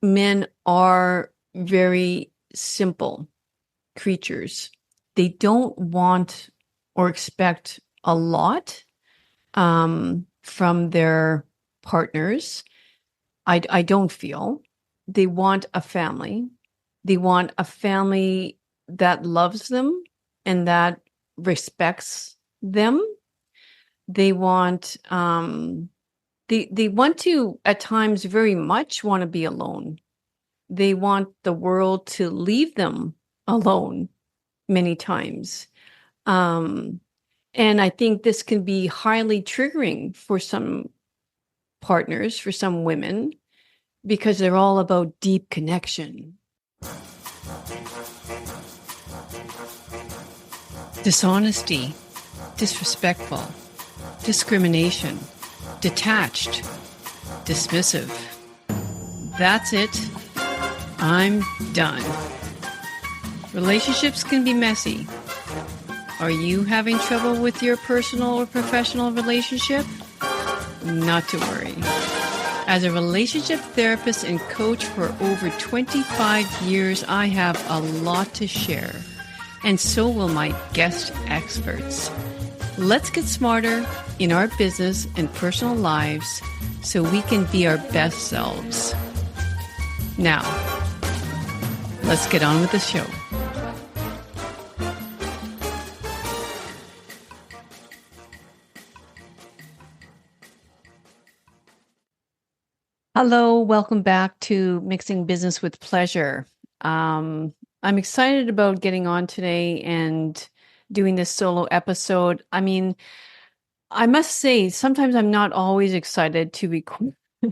men are very simple creatures. They don't want or expect a lot from their partners. I don't feel. They want a family. They want a family that loves them and that respects them. They want they want to at times very much want to be alone. They want the world to leave them alone many times. Um, and I think this can be highly triggering for some partners, for some women, because they're all about deep connection. Dishonesty, disrespectful, discrimination, detached, dismissive. That's it. I'm done. Relationships can be messy. Are you having trouble with your personal or professional relationship? Not to worry. As a relationship therapist and coach for over 25 years, I have a lot to share, and so will my guest experts. Let's get smarter in our business and personal lives so we can be our best selves. Now, let's get on with the show. Hello, welcome back to Mixing Business with Pleasure. I'm excited about getting on today and doing this solo episode. I mean, I must say, sometimes I'm not always excited to record. I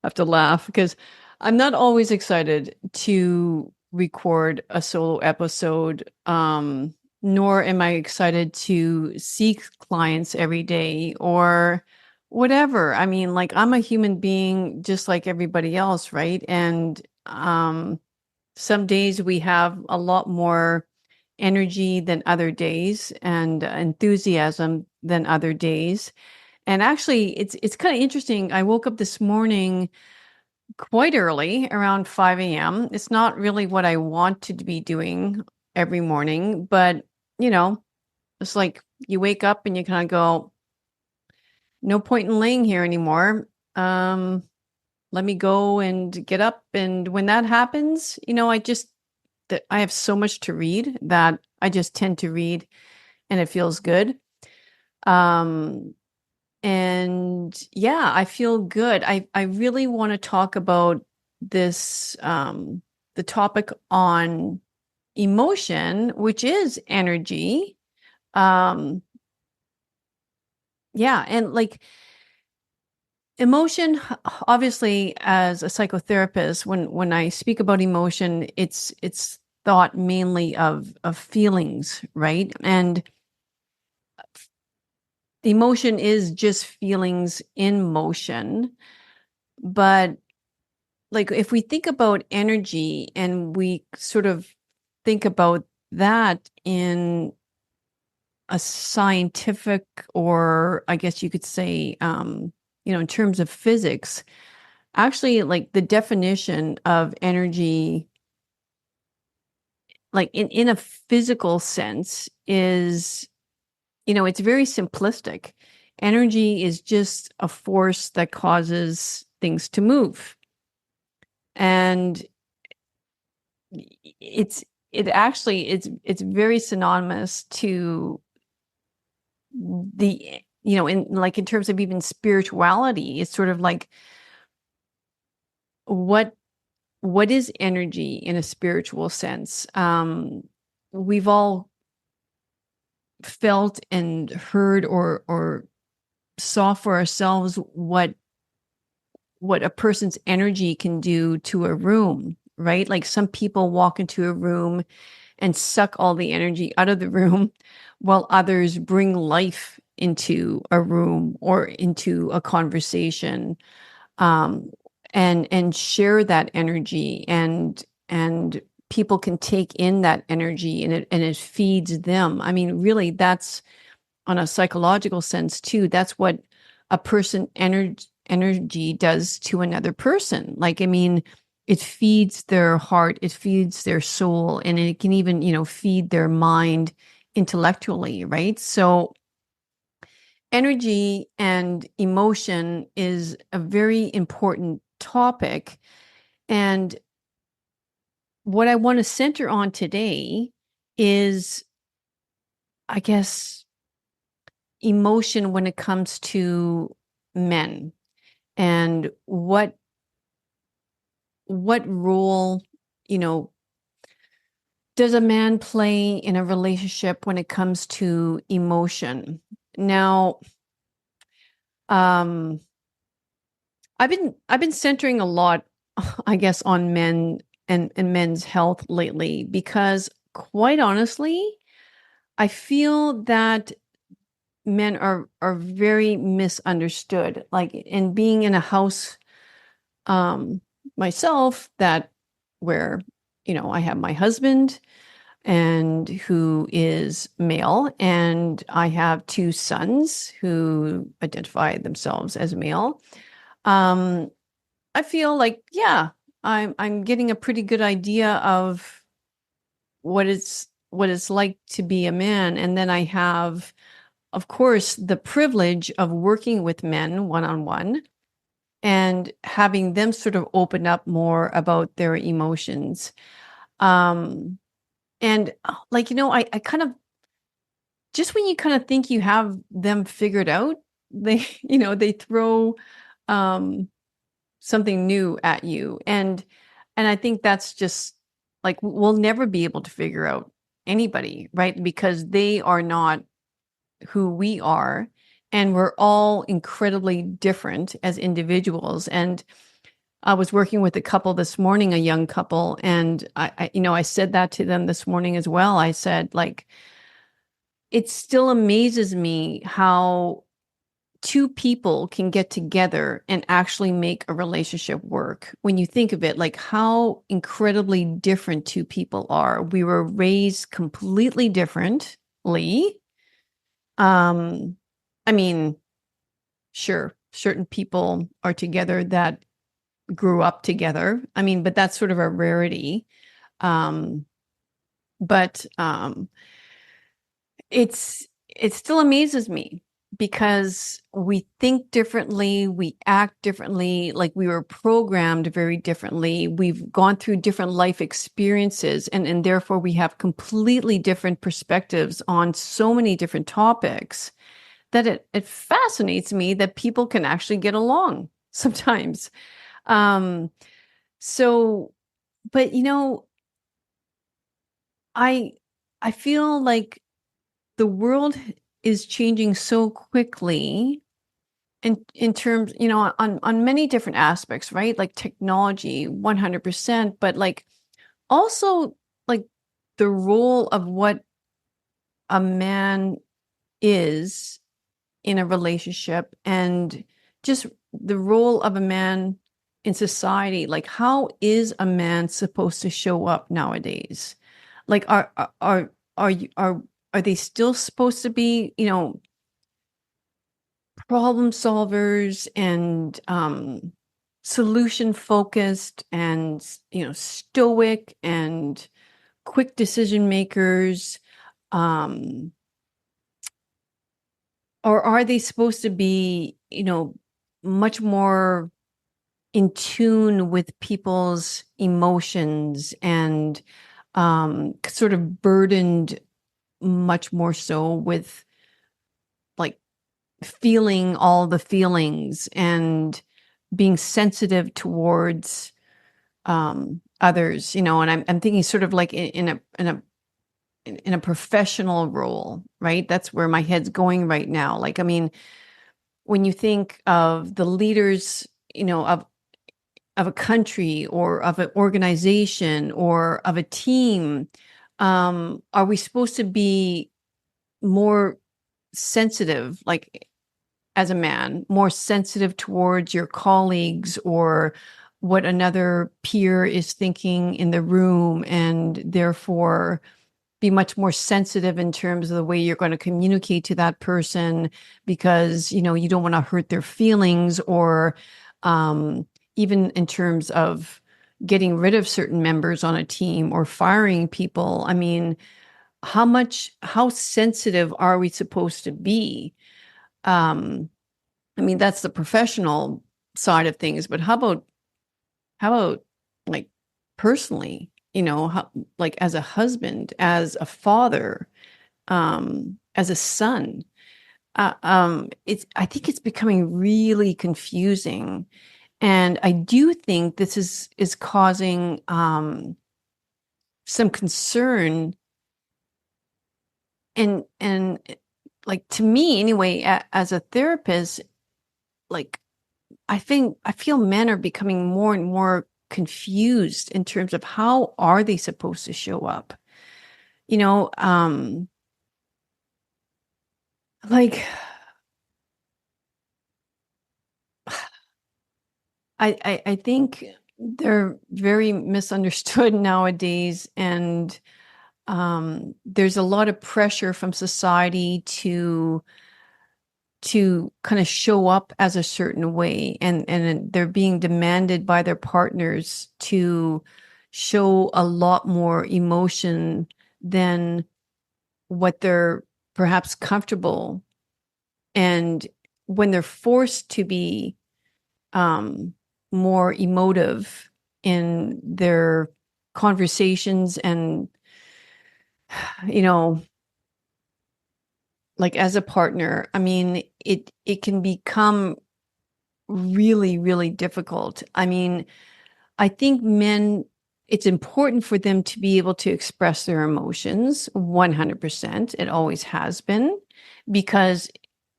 have to laugh because I'm not always excited to record a solo episode, nor am I excited to seek clients every day or whatever. I mean, like I'm a human being just like everybody else, right? And some days we have a lot more energy than other days and enthusiasm than other days. And actually, it's kind of interesting. I woke up this morning quite early, around 5 a.m. It's not really what I want to be doing every morning, but you know, it's like you wake up and you kind of go, no point in laying here anymore. Let me go and get up. And when that happens, I have so much to read that I just tend to read and it feels good. Um, and yeah, I feel good. I really want to talk about this, the topic on emotion, which is energy. Um, yeah. And like, emotion, obviously, as a psychotherapist, when I speak about emotion, it's thought mainly of feelings, right? And emotion is just feelings in motion. But like if we think about energy and we sort of think about that in a scientific, or I guess you could say, in terms of physics, actually, like the definition of energy, like in a physical sense, is, it's very simplistic. Energy is just a force that causes things to move. And it's it actually it's very synonymous to the, in terms of even spirituality. It's sort of like what is energy in a spiritual sense. We've all felt and heard or saw for ourselves what a person's energy can do to a room, right? Like some people walk into a room and suck all the energy out of the room, while others bring life into a room or into a conversation, um, and share that energy, and people can take in that energy, and it feeds them. I mean, really, that's on a psychological sense too. That's what a person energy does to another person. Like, I mean, it feeds their heart, it feeds their soul, and it can even, feed their mind intellectually, right? So energy and emotion is a very important topic. And what I want to center on today is, I guess, emotion when it comes to men, and what role, you know, does a man play in a relationship when it comes to emotion? Now, um, I've been centering a lot, I guess, on men and men's health lately, because quite honestly, I feel that men are very misunderstood. Like, in being in a house, um, myself, that where, I have my husband, and who is male, and I have two sons who identify themselves as male. Um, I feel like, yeah, I'm getting a pretty good idea of what it's like to be a man. And then I have, of course, the privilege of working with men one on one and having them sort of open up more about their emotions. Um, and like, I kind of, just when you kind of think you have them figured out, they, they throw um something new at you. And I think that's just like, we'll never be able to figure out anybody, right? Because they are not who we are, and we're all incredibly different as individuals. And I was working with a couple this morning, a young couple, and I said that to them this morning as well. I said, like, it still amazes me how two people can get together and actually make a relationship work. When you think of it, like, how incredibly different two people are. We were raised completely differently. Um, I mean, sure, certain people are together that grew up together. I mean, but that's sort of a rarity. Um, but it still amazes me, because we think differently, we act differently, like we were programmed very differently. We've gone through different life experiences, and therefore we have completely different perspectives on so many different topics, that it fascinates me that people can actually get along sometimes. Um, so, but I I feel like the world is changing so quickly, in terms, on many different aspects, right? Like technology, 100%, but like also, like, the role of what a man is in a relationship, and just the role of a man in society. Like, how is a man supposed to show up nowadays? Like, are they still supposed to be, problem solvers, and solution focused, and stoic, and quick decision makers? um or are they supposed to be, much more in tune with people's emotions, and sort of burdened much more so with, like, feeling all the feelings, and being sensitive towards others, and I'm thinking sort of like in a professional role, right? That's where my head's going right now. Like, I mean, when you think of the leaders, of a country, or of an organization, or of a team, are we supposed to be more sensitive, like, as a man, more sensitive towards your colleagues, or what another peer is thinking in the room, and therefore be much more sensitive in terms of the way you're going to communicate to that person, because you don't want to hurt their feelings, or um, even in terms of getting rid of certain members on a team or firing people. I mean, how sensitive are we supposed to be? Um, I mean, that's the professional side of things, but how about like personally, like as a husband, as a father, as a son? I think it's becoming really confusing. And I do think this is causing some concern and like to me anyway, as a therapist, like I feel men are becoming more and more confused in terms of how are they supposed to show up. You know, like I think they're very misunderstood nowadays, and there's a lot of pressure from society to kind of show up as a certain way, and they're being demanded by their partners to show a lot more emotion than what they're perhaps comfortable. And when they're forced to be um, more emotive in their conversations and, you know, like as a partner, I mean, it can become really, really difficult. I mean, I think men, it's important for them to be able to express their emotions 100%. It always has been, because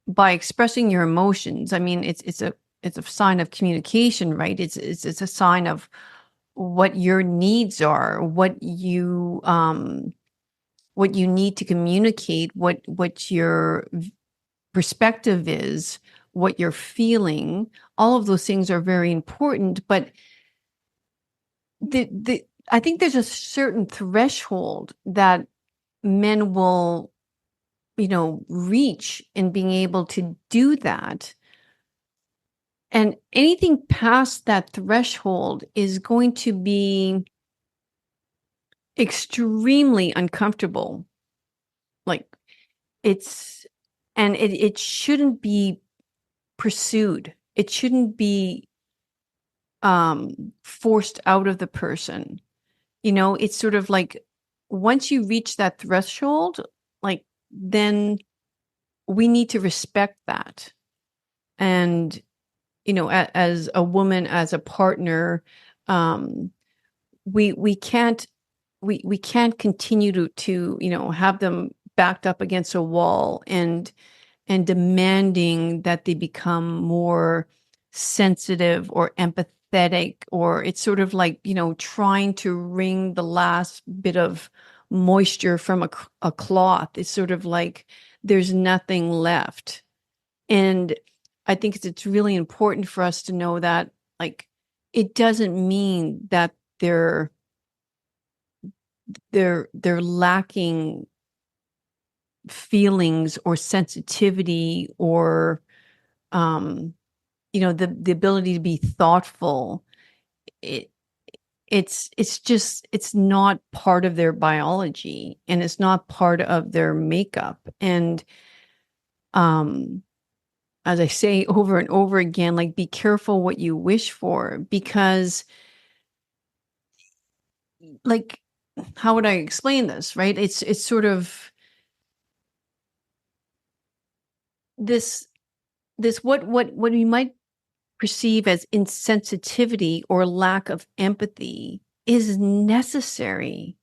by expressing your emotions, I mean, it's a sign of communication, right? It's a sign of what your needs are, what you need to communicate, what your perspective is, what you're feeling. All of those things are very important, but the I think there's a certain threshold that men will, reach in being able to do that. And anything past that threshold is going to be extremely uncomfortable. Like it's, and it shouldn't be pursued. It shouldn't be forced out of the person. It's sort of like once you reach that threshold, like then we need to respect that. And, as a woman, as a partner, um, we can't we can't continue to have them backed up against a wall and demanding that they become more sensitive or empathetic, or it's sort of like, trying to wring the last bit of moisture from a cloth. It's sort of like there's nothing left. And I think it's really important for us to know that, like, it doesn't mean that they're lacking feelings or sensitivity or the ability to be thoughtful. it it's just it's not part of their biology, and it's not part of their makeup. And um as I say over and over again, like, be careful what you wish for, because, like, how would I explain this, right? It's sort of this what we might perceive as insensitivity or lack of empathy is necessary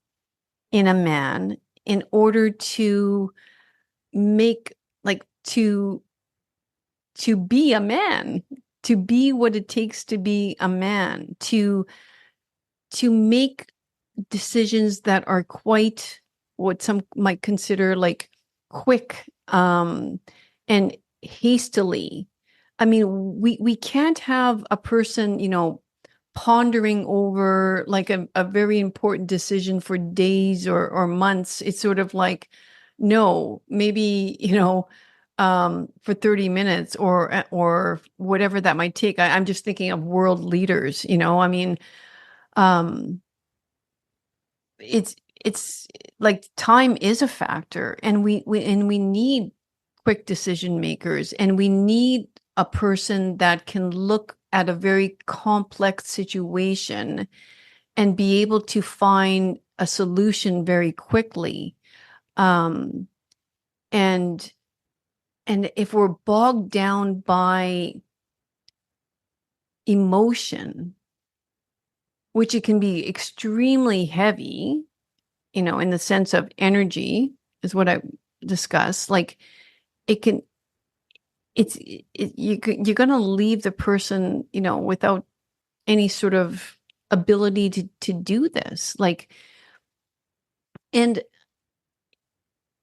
in a man in order to make, like, to be a man, to be what it takes to be a man, to make decisions that are quite what some might consider like quick, and hastily. I mean, we can't have a person, pondering over like a very important decision for days or months. It's sort of like, no, maybe, for 30 minutes or whatever that might take. I'm just thinking of world leaders, I mean, Um, it's it's like time is a factor, and we need quick decision makers, and we need a person that can look at a very complex situation and be able to find a solution very quickly. Um, and if we're bogged down by emotion, which it can be extremely heavy, in the sense of energy, is what I discussed. Like it can, you're going to leave the person, without any sort of ability to do this. Like, and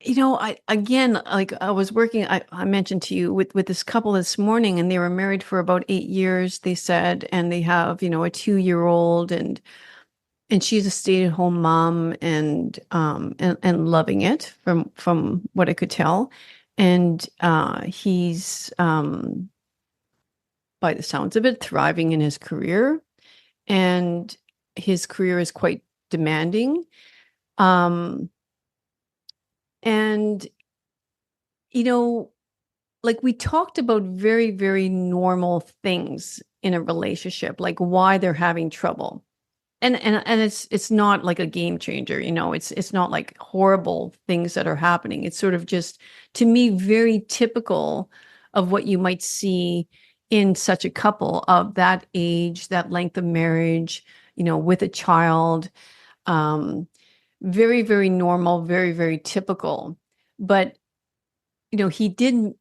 like I was working, I mentioned to you with this couple this morning, and they were married for about 8 years, they said, and they have, a 2-year-old, and she's a stay-at-home mom, and loving it from what I could tell. And he's by the sounds of it, thriving in his career, and his career is quite demanding. Um, and you know, like we talked about very, very normal things in a relationship, like why they're having trouble. And it's not like a game changer, it's not like horrible things that are happening. It's sort of just, to me, very typical of what you might see in such a couple of that age, that length of marriage, with a child. Um, Very, very normal, very, very typical. But, he didn't,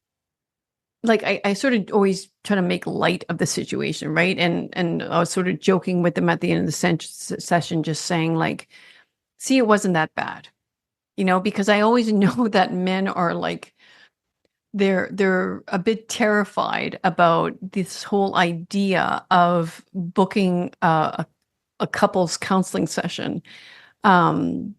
like, I sort of always try to make light of the situation, right? And I was sort of joking with them at the end of the session, just saying, like, see, it wasn't that bad, because I always know that men are like, they're a bit terrified about this whole idea of booking a couples counseling session. Um,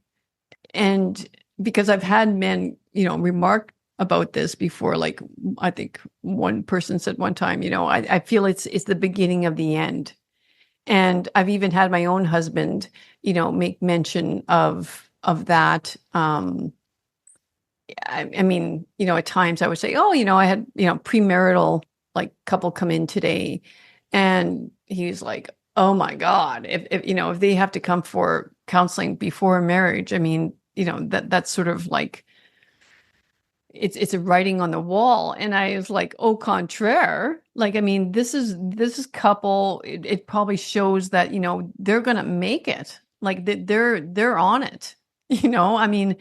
and because I've had men, remark about this before. Like, I think one person said one time, I feel it's the beginning of the end. And I've even had my own husband, make mention of that. I mean, at times I would say, oh, I had, premarital like couple come in today, and he's like, oh my God, if they have to come for counseling before a marriage, I mean, that's sort of like, it's a writing on the wall. And I was like, au contraire. Like, I mean, this is couple, it probably shows that, they're gonna make it. Like they're on it. I mean,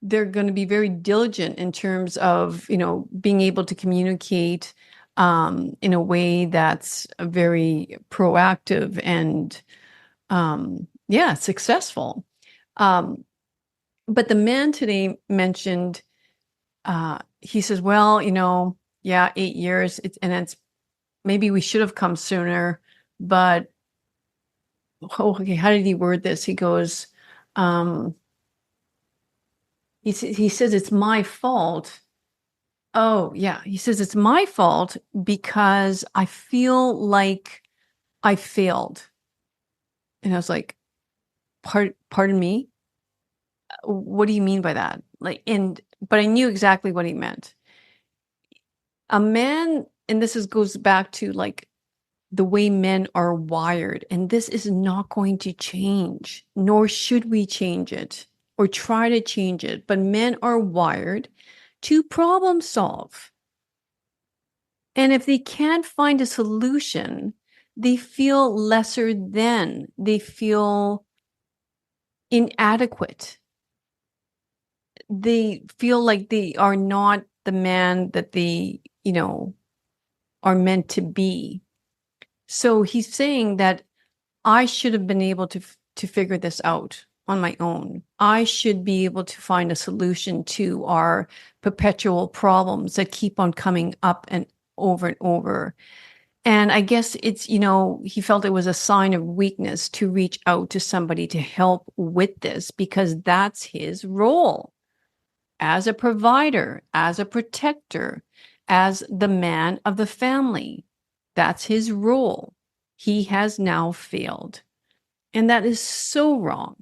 they're going to be very diligent in terms of, being able to communicate in a way that's very proactive and yeah, successful. Um, but the man today mentioned, he says, well, yeah, 8 years, and it's maybe we should have come sooner, but okay, how did he word this? He goes, um, he says it's my fault. Oh, yeah. He says it's my fault because I feel like I failed. And I was like, pardon me? What do you mean by that? Like, but I knew exactly what he meant. A man, and goes back to like the way men are wired, and this is not going to change, nor should we change it or try to change it. But men are wired to problem solve. And if they can't find a solution, they feel lesser than, they feel inadequate. They feel like they are not the man that they, are meant to be. So he's saying that I should have been able to figure this out on my own. I should be able to find a solution to our perpetual problems that keep on coming up and over. And I guess it's, he felt it was a sign of weakness to reach out to somebody to help with this, because that's his role as a provider, as a protector, as the man of the family. That's his role. He has now failed. And that is so wrong.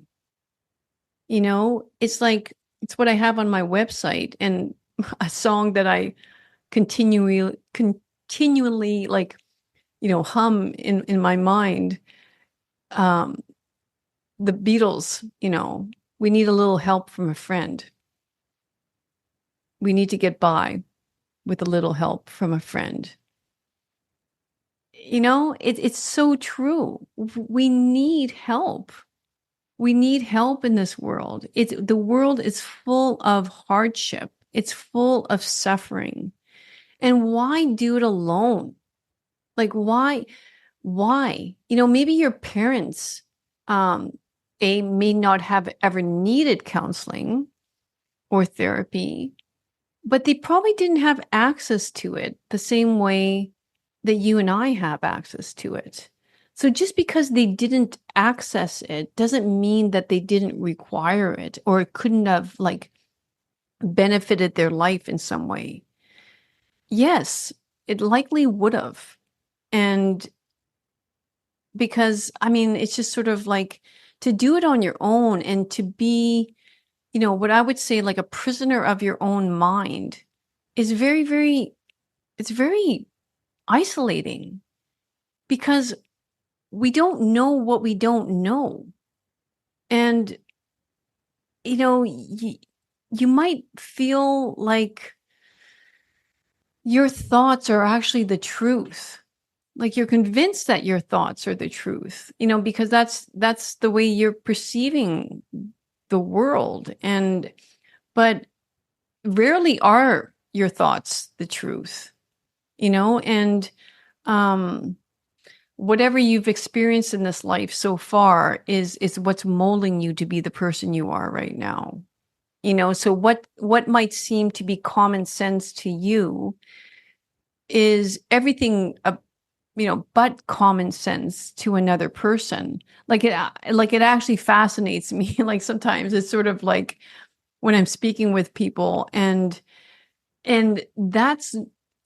It's like, it's what I have on my website, and a song that I continually like, hum in my mind. Um, the Beatles, we need a little help from a friend. We need to get by with a little help from a friend. It's so true. We need help. We need help in this world. The world is full of hardship. It's full of suffering. And why do it alone? Like, why? Maybe your parents, they may not have ever needed counseling or therapy, but they probably didn't have access to it the same way that you and I have access to it. So just because they didn't access it doesn't mean that they didn't require it, or it couldn't have like benefited their life in some way. Yes, it likely would have. And because, it's just sort of like, to do it on your own and to be, what I would say, like a prisoner of your own mind, is very, very, it's very isolating, because we don't know what we don't know. And, you might feel like your thoughts are actually the truth. Like, you're convinced that your thoughts are the truth, because that's the way you're perceiving the world. But rarely are your thoughts the truth, and whatever you've experienced in this life so far is what's molding you to be the person you are right now. So what might seem to be common sense to you is everything, but common sense to another person. Like it actually fascinates me. Like, sometimes it's sort of like when I'm speaking with people, and that's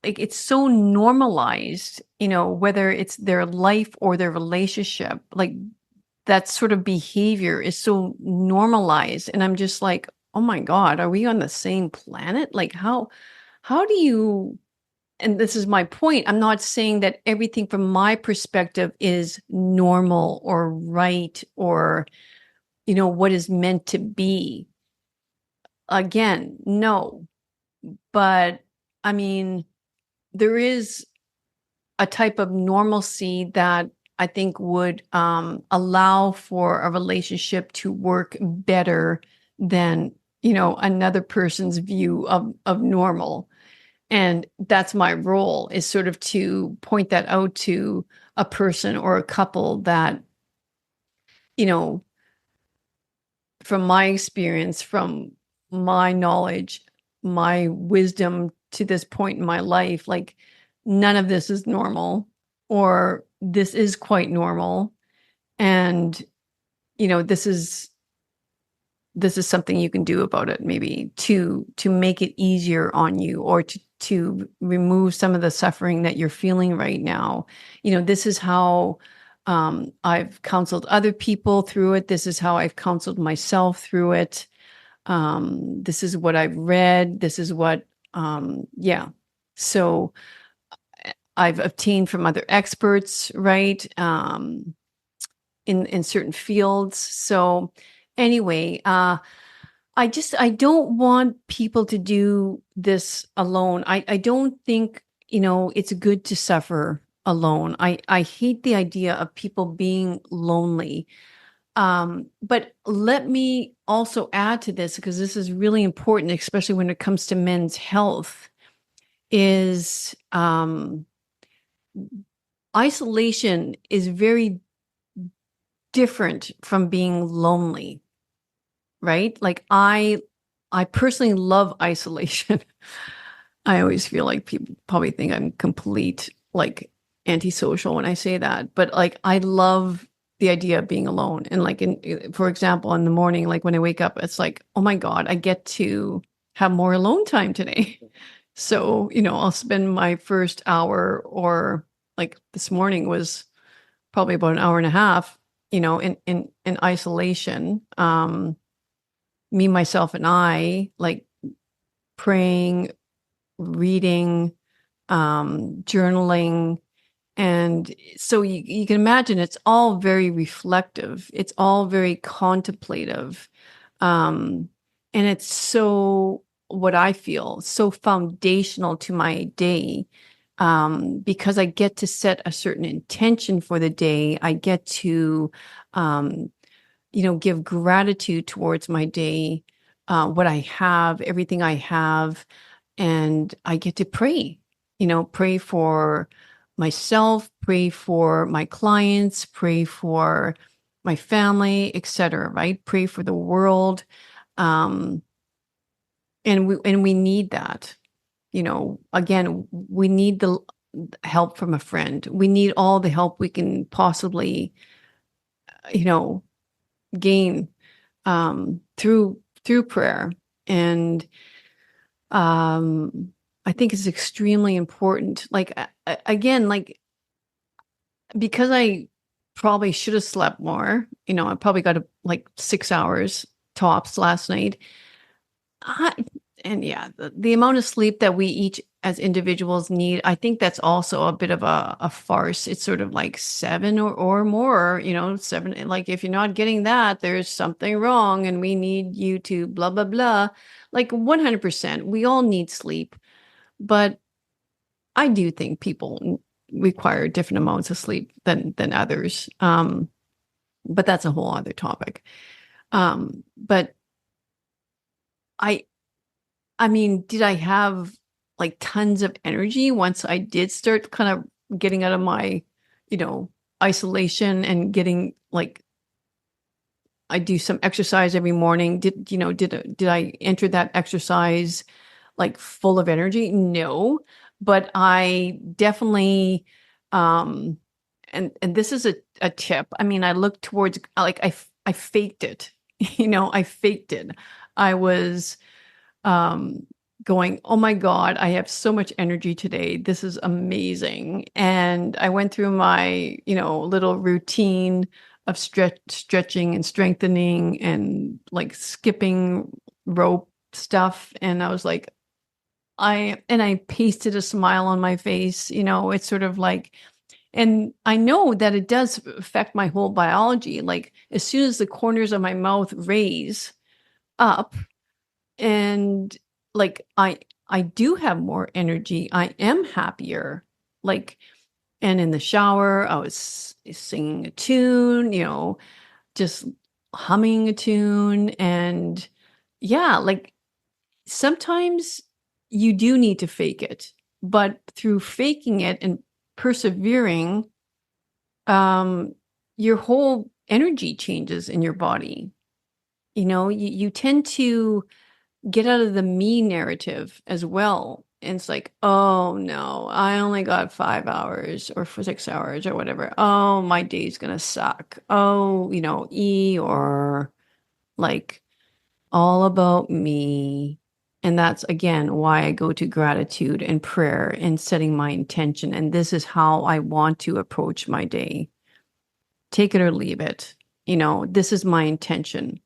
like, it's so normalized, whether it's their life or their relationship, like that sort of behavior is so normalized. And I'm just like, oh my God, are we on the same planet? Like, how do you, and this is my point. I'm not saying that everything from my perspective is normal or right, or, what is meant to be. Again, no. But there is a type of normalcy that I think would allow for a relationship to work better than, another person's view of normal. And that's my role, is sort of to point that out to a person or a couple that, you know, from my experience, from my knowledge, my wisdom to this point in my life, like, none of this is normal, or this is quite normal. And, this is something you can do about it, maybe to make it easier on you, or to remove some of the suffering that you're feeling right now. This is how I've counseled other people through it. This is how I've counseled myself through it. This is what I've read. This is what, yeah. So I've obtained from other experts, right? In certain fields. So anyway, I don't want people to do this alone. I don't think, it's good to suffer alone. I hate the idea of people being lonely. But let me also add to this, because this is really important, especially when it comes to men's health, is isolation is very different from being lonely, right? Like, I personally love isolation. I always feel like people probably think I'm complete, like, antisocial when I say that, but like, I love the idea of being alone. And like, for example, in the morning, like when I wake up, it's like, oh my God, I get to have more alone time today. So, I'll spend my first hour, or like this morning was probably about an hour and a half, in isolation, me, myself, and I, like praying, reading, journaling. And so you can imagine it's all very reflective. It's all very contemplative. Um, and it's so, what I feel, so foundational to my day. Because I get to set a certain intention for the day. I get to, um, give gratitude towards my day, what I have, everything I have, and I get to pray, pray for myself, pray for my clients, pray for my family, etc., right? Pray for the world. Um, and we need that. Again, we need the help from a friend. We need all the help we can possibly, you know, gain through prayer. And I think it's extremely important. Like again, like because I probably should have slept more. I probably got like 6 hours tops last night. I, and yeah, the amount of sleep that we each as individuals need, I think that's also a bit of a farce. It's sort of like seven or more, seven. Like if you're not getting that, there's something wrong and we need you to blah, blah, blah. Like 100%. We all need sleep. But I do think people require different amounts of sleep than others. But that's a whole other topic. But I I mean, did I have like tons of energy once I did start kind of getting out of my, you know, isolation and getting like I do some exercise every morning. Did I enter that exercise like full of energy? No, but I definitely um and this is a tip. I mean, I look towards like I faked it. I faked it. I was um, going, oh my God, I have so much energy today. This is amazing. And I went through my, little routine of stretching and strengthening and like skipping rope stuff. And I was like, I pasted a smile on my face. It's sort of like, and I know that it does affect my whole biology. Like as soon as the corners of my mouth raise up, and like I do have more energy. I am happier. Like, and in the shower I was singing a tune, just humming a tune. And yeah, like sometimes you do need to fake it, but through faking it and persevering, um your whole energy changes in your body. You tend to get out of the me narrative as well. And it's like, oh no, I only got 5 hours or for 6 hours or whatever. Oh, my day's gonna suck. Oh, or like all about me. And that's again why I go to gratitude and prayer and setting my intention. And this is how I want to approach my day. Take it or leave it. This is my intention.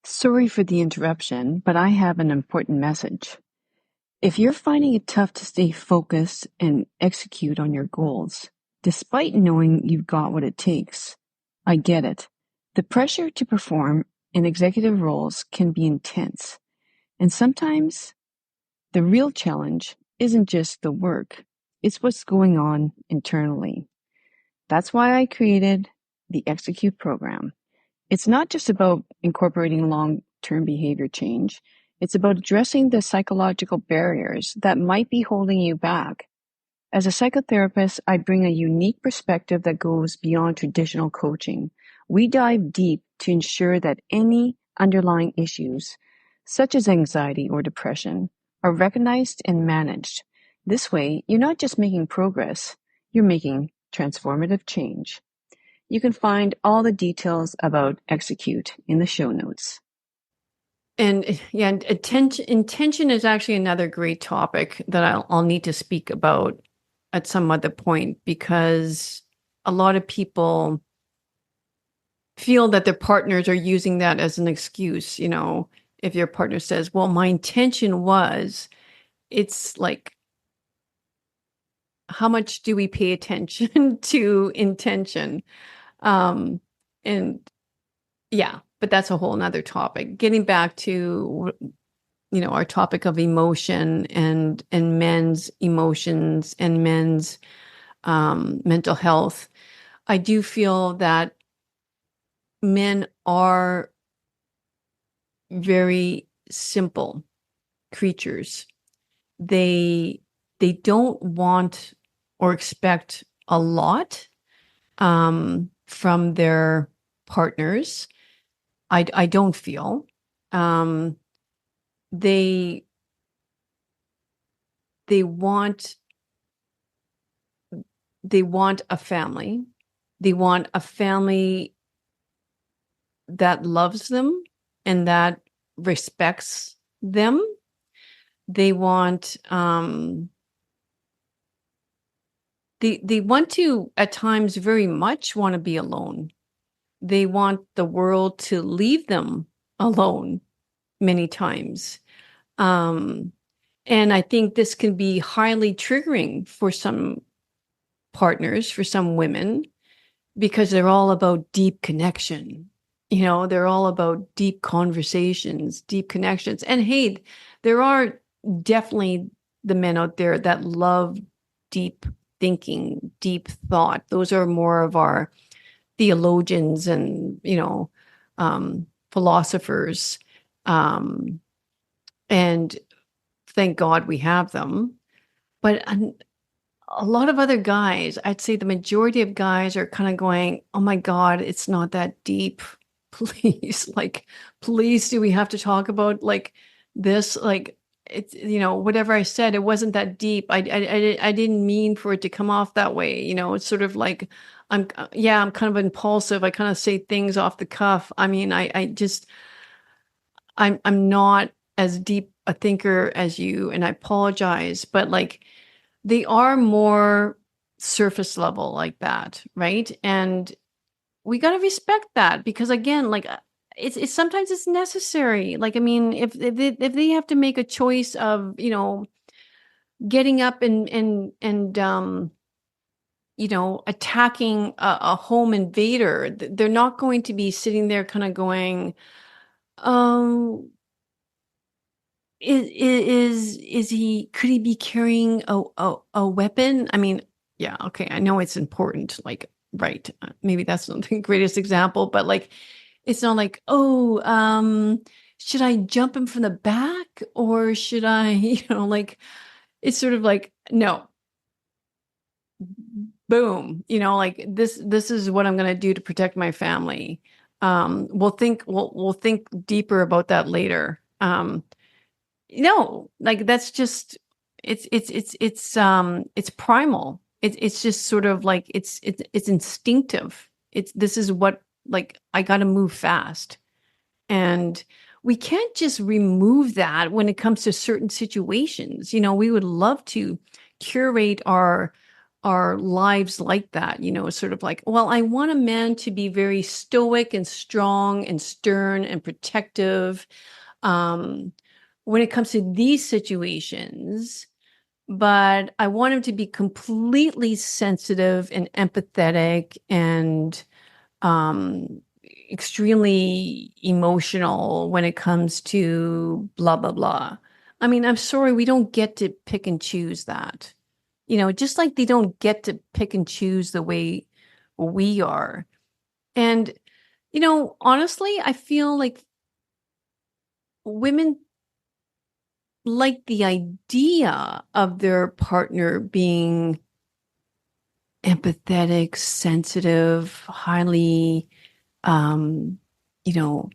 Sorry for the interruption, but I have an important message. If you're finding it tough to stay focused and execute on your goals, despite knowing you've got what it takes, I get it. The pressure to perform in executive roles can be intense, and sometimes the real challenge isn't just the work, it's what's going on internally. That's why I created the Execute program. It's not just about incorporating long-term behavior change. It's about addressing the psychological barriers that might be holding you back. As a psychotherapist, I bring a unique perspective that goes beyond traditional coaching. We dive deep to ensure that any underlying issues, such as anxiety or depression, are recognized and managed. This way, you're not just making progress, you're making transformative change. You can find all the details about Execute in the show notes. And yeah, intention is actually another great topic that I'll need to speak about at some other point, because a lot of people feel that their partners are using that as an excuse. If your partner says, well, my intention was, it's like, how much do we pay attention to intention? Um, and yeah, but that's a whole nother topic. Getting back to, our topic of emotion and men's emotions and men's mental health. I do feel that men are very simple creatures. They they don't want or expect a lot from their partners. I don't feel um, they they want they want a family. They want a family that loves them and that respects them. They want they want to at times very much want to be alone. They want the world to leave them alone many times. Um, and I think this can be highly triggering for some partners, for some women, because they're all about deep connection. They're all about deep conversations, deep connections. And hey, there are definitely the men out there that love deep thinking, deep thought. Those are more of our theologians and, philosophers. Um, and thank God we have them. But a lot of other guys, I'd say the majority of guys are kind of going, oh my God, it's not that deep. Please, like, please, do we have to talk about like this? Like, it's, whatever I said, it wasn't that deep. I didn't mean for it to come off that way. It's sort of like, I'm kind of impulsive. I kind of say things off the cuff. I mean, I'm not as deep a thinker as you, and I apologize, but like, they are more surface level like that, right? And we got to respect that because again, like it's sometimes it's necessary. Like I mean, if they have to make a choice of getting up and attacking a home invader, they're not going to be sitting there kind of going, um is he could he be carrying a weapon? I mean, yeah, okay, I know it's important, like, right, maybe that's not the greatest example, but like it's not like, oh, should I jump him from the back or should I, like it's sort of like, no, boom, like this is what I'm going to do to protect my family. We'll think deeper about that later. No, like that's just it's primal. It's just sort of like it's instinctive. This is what, like, I got to move fast. And we can't just remove that when it comes to certain situations. We would love to curate our lives like that, sort of like, well, I want a man to be very stoic and strong and stern and protective when it comes to these situations, but I want him to be completely sensitive and empathetic and um, extremely emotional when it comes to blah, blah, blah. I mean, I'm sorry, we don't get to pick and choose that. Just like they don't get to pick and choose the way we are. And, honestly, I feel like women like the idea of their partner being empathetic, sensitive, highly, um, you know,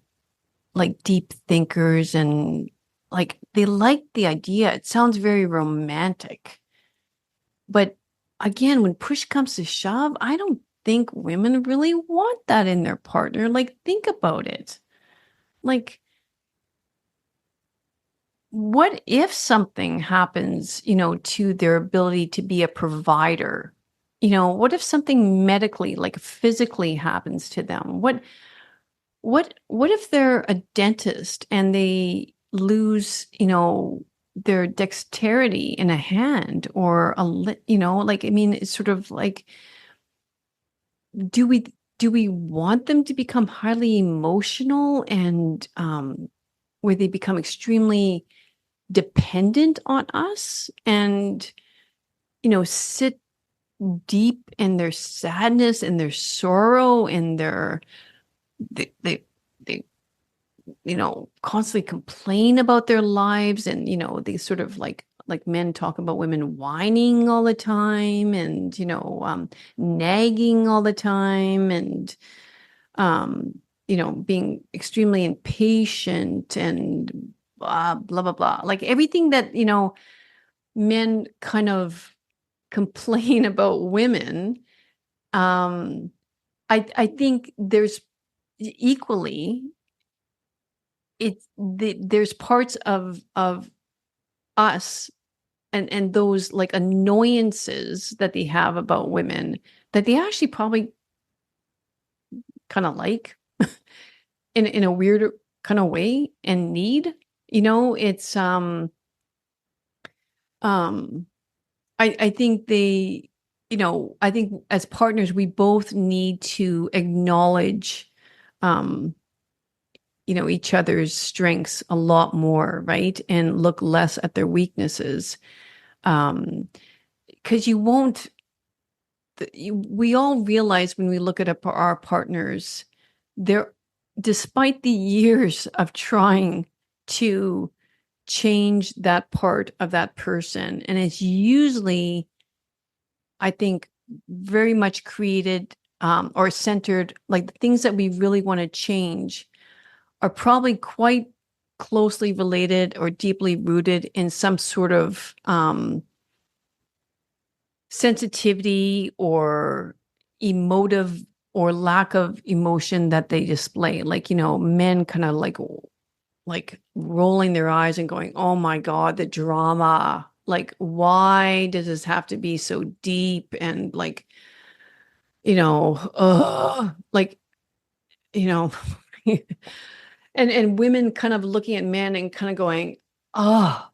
like deep thinkers, and like they like the idea. It sounds very romantic. But again, when push comes to shove, I don't think women really want that in their partner. Like, think about it. Like, what if something happens, to their ability to be a provider? What if something medically, like physically happens to them? what if they're a dentist and they lose, their dexterity in a hand or like, I mean, it's sort of like, do we do we want them to become highly emotional and where they become extremely dependent on us and sit deep in their sadness and their sorrow and they constantly complain about their lives and they sort of like men talk about women whining all the time and nagging all the time and being extremely impatient and blah blah blah, like everything that men kind of complain about women. um I think there's equally there's parts of us and those like annoyances that they have about women that they actually probably kind of like in a weird kind of way and need. It's um I think I think as partners we both need to acknowledge um each other's strengths a lot more, right? And look less at their weaknesses. Because you won't, we all realize when we look at our partners, they're, despite the years of trying to change that part of that person, and it's usually, I think, very much created or centered, like the things that we really want to change are probably quite closely related or deeply rooted in some sort of sensitivity or emotive or lack of emotion that they display. Like, men kind of like rolling their eyes and going, "Oh my God, the drama. Like, why does this have to be so deep?" And like, like, you know, and women kind of looking at men and kind of going, "Oh,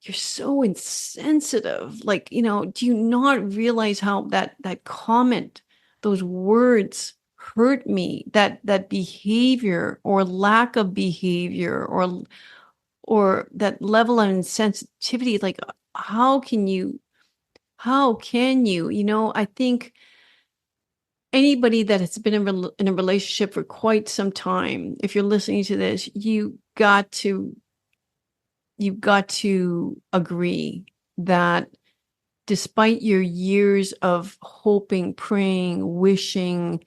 you're so insensitive. Like, do you not realize how that comment, those words hurt me, that behavior or lack of behavior or that level of insensitivity, like how can you, I think anybody that has been in a relationship for quite some time, if you're listening to this, you've got to agree that despite your years of hoping, praying, wishing,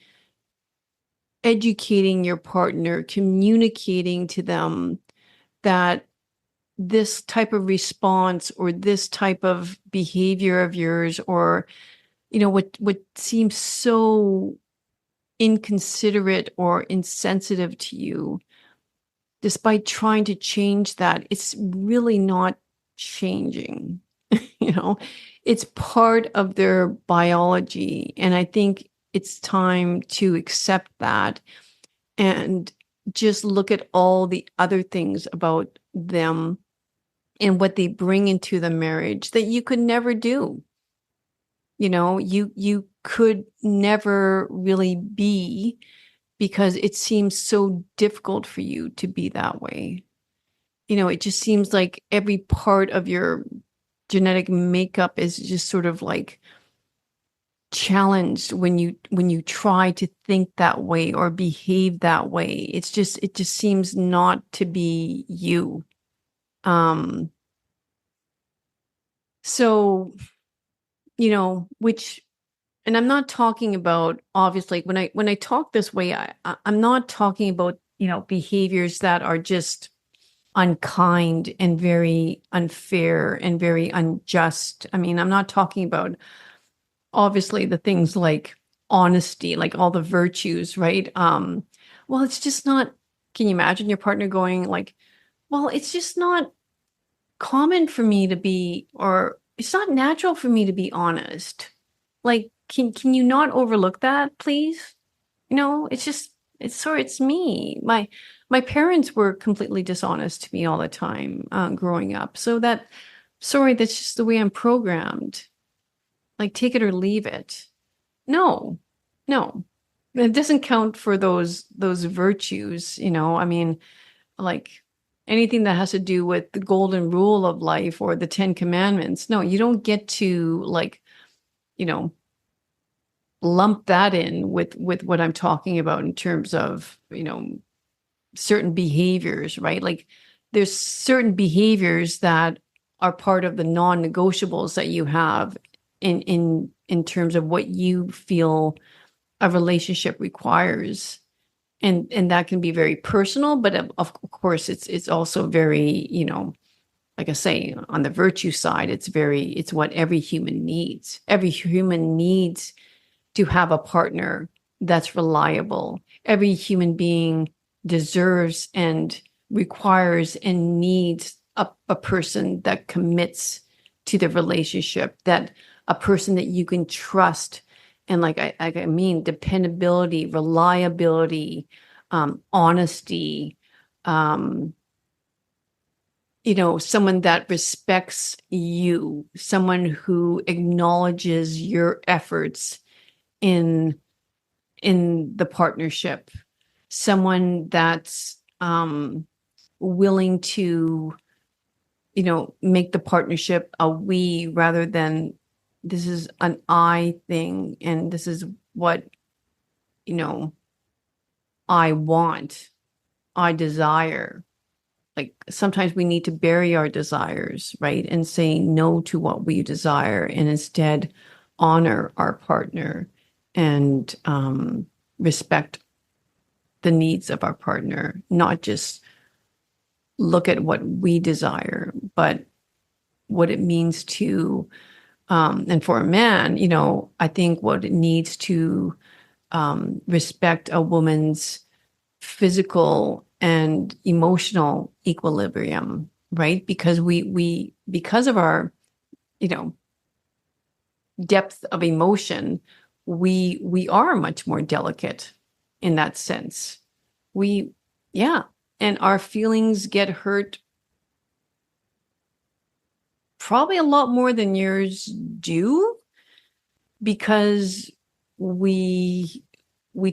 educating your partner, communicating to them that this type of response or this type of behavior of yours, or what seems so inconsiderate or insensitive to you, despite trying to change that, it's really not changing. you know, it's part of their biology. And I think it's time to accept that and just look at all the other things about them and what they bring into the marriage that you could never do. You could never really be, because it seems so difficult for you to be that way. It just seems like every part of your genetic makeup is just sort of like challenged when you try to think that way or behave that way. It just seems not to be you. Um, so, which, and I'm not talking about, obviously, when I talk this way, I'm not talking about, behaviors that are just unkind and very unfair and very unjust. I mean, I'm not talking about, obviously, the things like honesty, like all the virtues, right? Well, it's just not, can you imagine your partner going like, well, it's just not common for me to be, or it's not natural for me to be honest. Like, can you not overlook that, please? It's just, It's me. My parents were completely dishonest to me all the time, growing up. So that's just the way I'm programmed. Like, take it or leave it. No, no. It doesn't count for those virtues, I mean, like anything that has to do with the golden rule of life or the Ten Commandments. No, you don't get to, like, you know, lump that in with what I'm talking about in terms of, certain behaviors, right? Like, there's certain behaviors that are part of the non-negotiables that you have in terms of what you feel a relationship requires. And that can be very personal, but of course it's also very, like I say, on the virtue side, it's what every human needs. Every human needs to have a partner that's reliable. Every human being deserves and requires and needs a person that commits to the relationship, that a person that you can trust. And like I mean, dependability, reliability, honesty, someone that respects you, someone who acknowledges your efforts in the partnership, someone that's willing to make the partnership a we rather than this is an I thing and this is what I want, I desire. Like, sometimes we need to bury our desires, right, and say no to what we desire and instead honor our partner and respect the needs of our partner, not just look at what we desire, but what it means to, and for a man, I think what it needs to respect a woman's physical and emotional equilibrium, right? Because because of our, depth of emotion, we are much more delicate in that sense. Yeah. And our feelings get hurt probably a lot more than yours do because we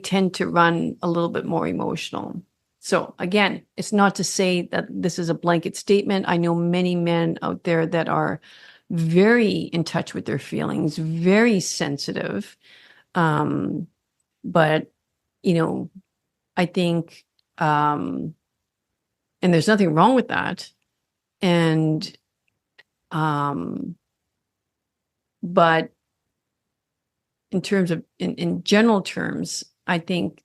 tend to run a little bit more emotional. So again, it's not to say that this is a blanket statement. I know many men out there that are very in touch with their feelings, very sensitive. But, I think, and there's nothing wrong with that. And, but in terms of, in general terms, I think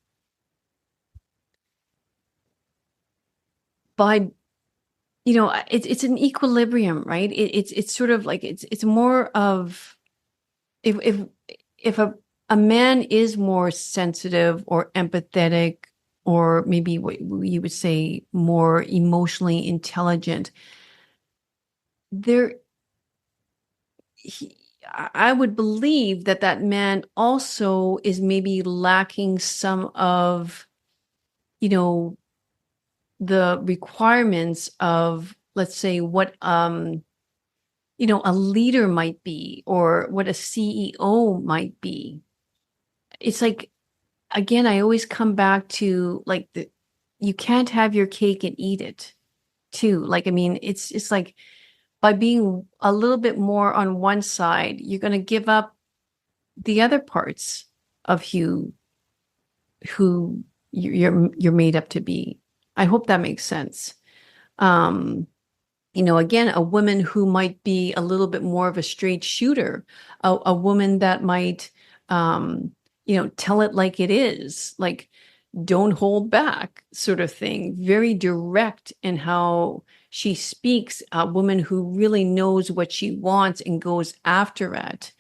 by, it's an equilibrium, right? It's sort of like, it's more of, if a man is more sensitive or empathetic, or maybe what you would say more emotionally intelligent, there, I would believe that man also is maybe lacking some of, the requirements of, let's say, what, a leader might be, or what a CEO might be. It's like, again, I always come back to, like, you can't have your cake and eat it too. Like, I mean, it's like, by being a little bit more on one side, you're going to give up the other parts of who you're made up to be. I hope that makes sense. Again, a woman who might be a little bit more of a straight shooter, a woman that might, tell it like it is, like, don't hold back sort of thing, very direct in how she speaks, a woman who really knows what she wants and goes after it.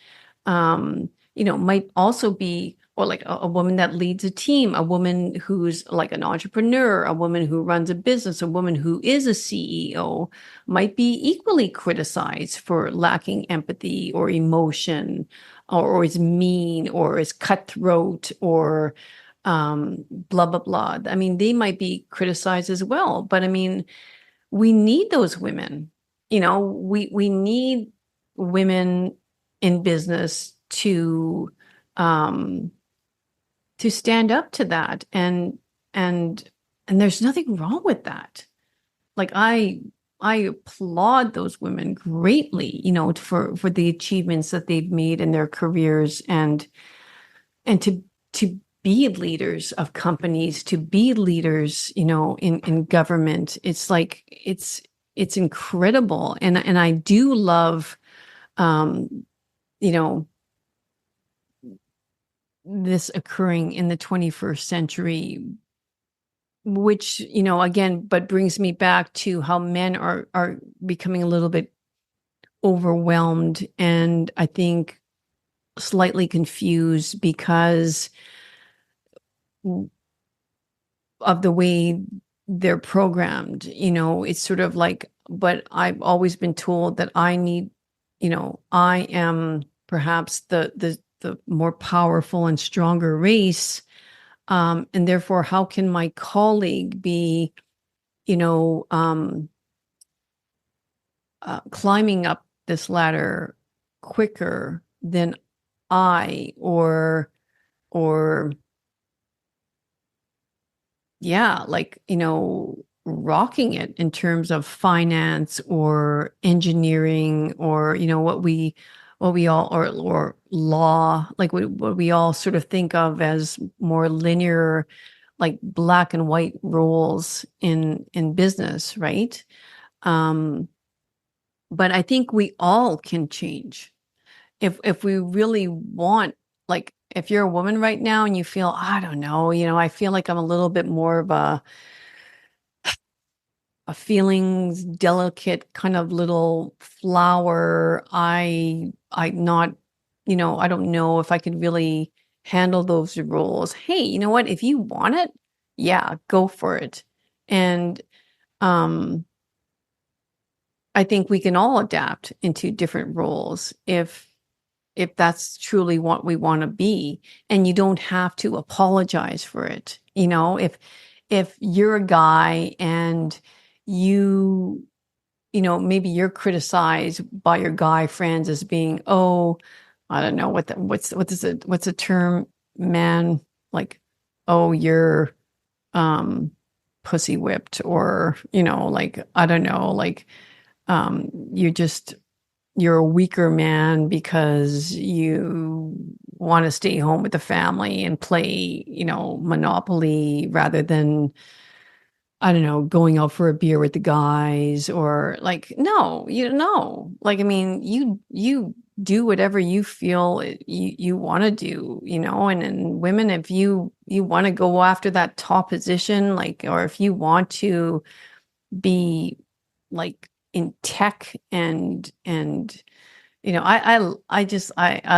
Might also be, or like a woman that leads a team, a woman who's like an entrepreneur, a woman who runs a business, a woman who is a CEO might be equally criticized for lacking empathy or emotion, or is mean, or is cutthroat, or blah, blah, blah. I mean, they might be criticized as well, but I mean, we need those women. We need women in business um, to stand up to that. And there's nothing wrong with that. Like I applaud those women greatly, for the achievements that they've made in their careers and to be leaders of companies, to be leaders, in government. It's like it's incredible. And I do love you know this occurring in the 21st century, which, again, but brings me back to how men are becoming a little bit overwhelmed, and I think slightly confused because of the way they're programmed. It's sort of like, but I've always been told that I am perhaps the more powerful and stronger race. And therefore, how can my colleague be, climbing up this ladder quicker than I, or yeah, like, rocking it in terms of finance or engineering, or, what we all, or law, like what we all sort of think of as more linear, like black and white roles in business, right? But I think we all can change if we really want. Like, if you're a woman right now and you feel, I don't know, I feel like I'm a little bit more of a feelings delicate kind of little flower. I not, I don't know if I could really handle those roles. Hey, you know what? If you want it, yeah, go for it. And I think we can all adapt into different roles if that's truly what we want to be, and you don't have to apologize for it. If you're a guy and maybe you're criticized by your guy friends as being, oh, I don't know what's a term, man, like, oh, you're pussy whipped, or like, I don't know, like, you're a weaker man because you want to stay home with the family and play, Monopoly rather than, I don't know, going out for a beer with the guys. Or like, no, like, I mean, you do whatever you feel you want to do, and women, if you want to go after that top position, like, or if you want to be like in tech and I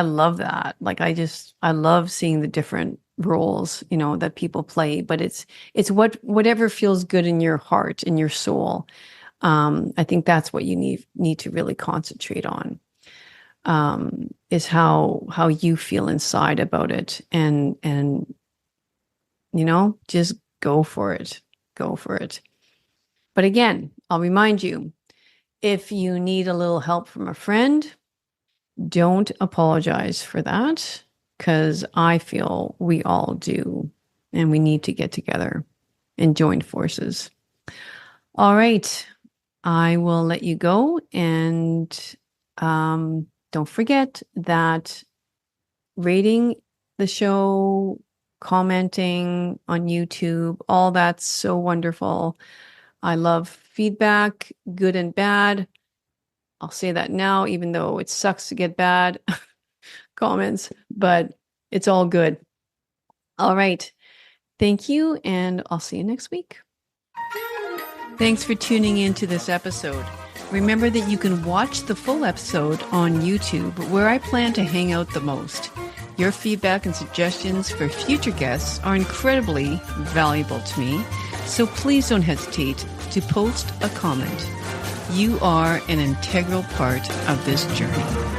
love that. Like, I love seeing the different roles, that people play, but it's whatever feels good in your heart, in your soul. I think that's what you need to really concentrate on, is how you feel inside about it, and just go for it. Go for it. But again, I'll remind you, if you need a little help from a friend, don't apologize for that, because I feel we all do, and we need to get together and join forces. All right. I will let you go. And don't forget that rating the show, commenting on YouTube, all that's so wonderful. I love feedback, good and bad. I'll say that now, even though it sucks to get bad comments, but it's all good. All right. Thank you, and I'll see you next week. Thanks for tuning in to this episode. Remember that you can watch the full episode on YouTube, where I plan to hang out the most. Your feedback and suggestions for future guests are incredibly valuable to me, so please don't hesitate to post a comment. You are an integral part of this journey.